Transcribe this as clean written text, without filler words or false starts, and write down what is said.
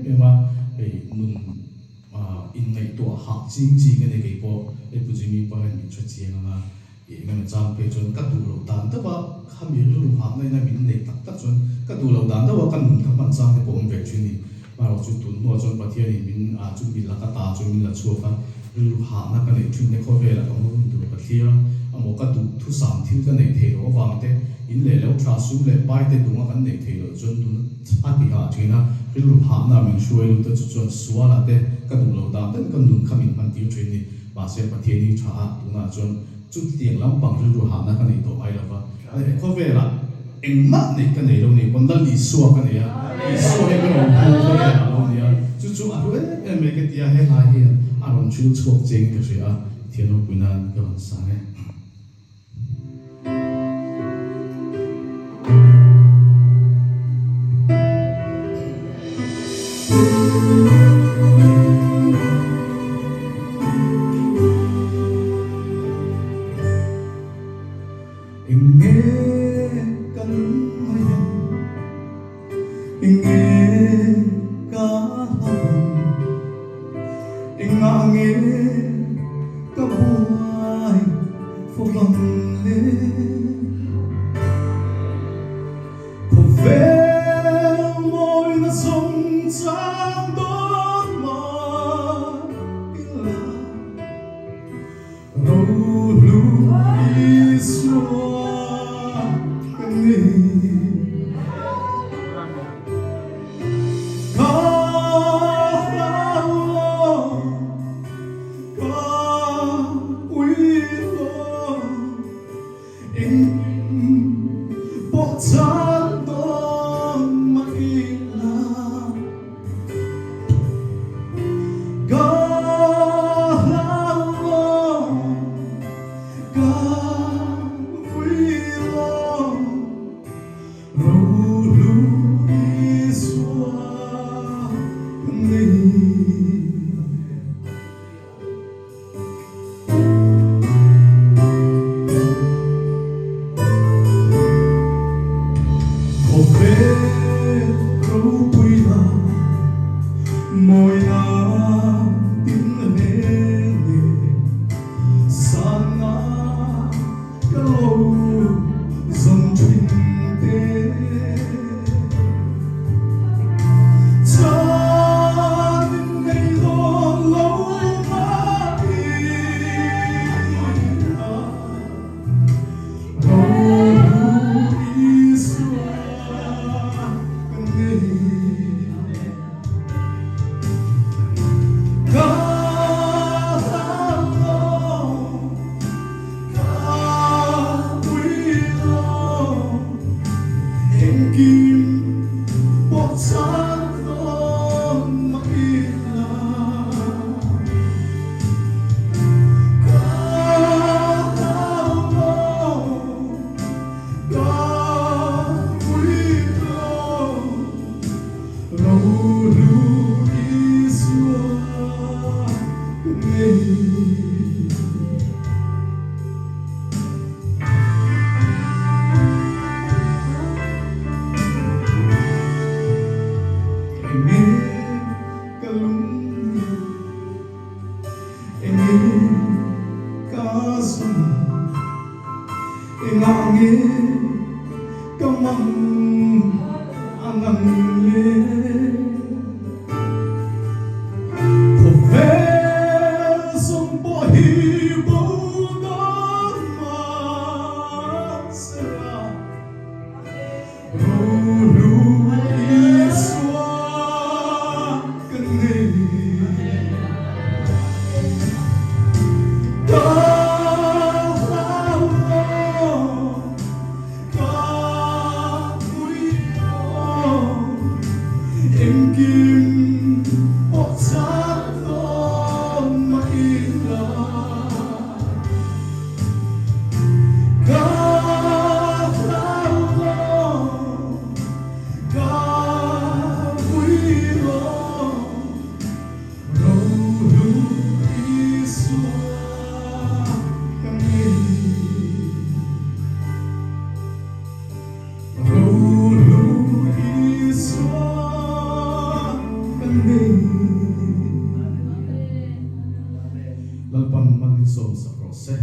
em mà nun in ngày tuổi học chính trị cái này cái bộ bùi mi bao nhiêu chuyện gì mà cái này trang bị chọn các tủ lầu đàn đó mà ham nhiều lúc học này mình này tất chọn các tủ lầu đàn đó mà căn mình các bạn trang cái bộ về chuyện này màเราจุดตุนว่าจนประเทศนี้มันจุดมีลักตาจุดมีลักชัวฟ้ารู้หานักกันในทุนในข้อเวลาของมันดูประเทศอ่ะหมอก็ดูทุกสามที่กันในเทโรวางเตอินเล่แล้วทราสูเล่ไปเตดูว่ากันในเทโรจนดูอาทิตย์หาจริงนะรู้หานามันช่วยรู้ตัวจนสัวละเตก็ดูเราดามเต้นกันดูขมิ้นมันดิ้วจริงนี่มาเสียประเทศนี้ช้าดูน่าจนจุดเตียงลำบากรู้หานักกันในตัวไอ้ละฟ้าข้อเวลาเอ็งมัดในกันในตรงนี้คนละลิสัวกันเนี่ยลิสัวให้เป็นองค์ผู้คนเนี่ยเราเนี่ยจู่ๆอ่ะรู้ไม่ก็ที่ให้หาเหี้ยอารมณ์ชุดชกเจงก็ใช่อ่ะเที่ยวนู่นนั่นก็มันสั่งเนี่ย Lalpan maliso sa cross.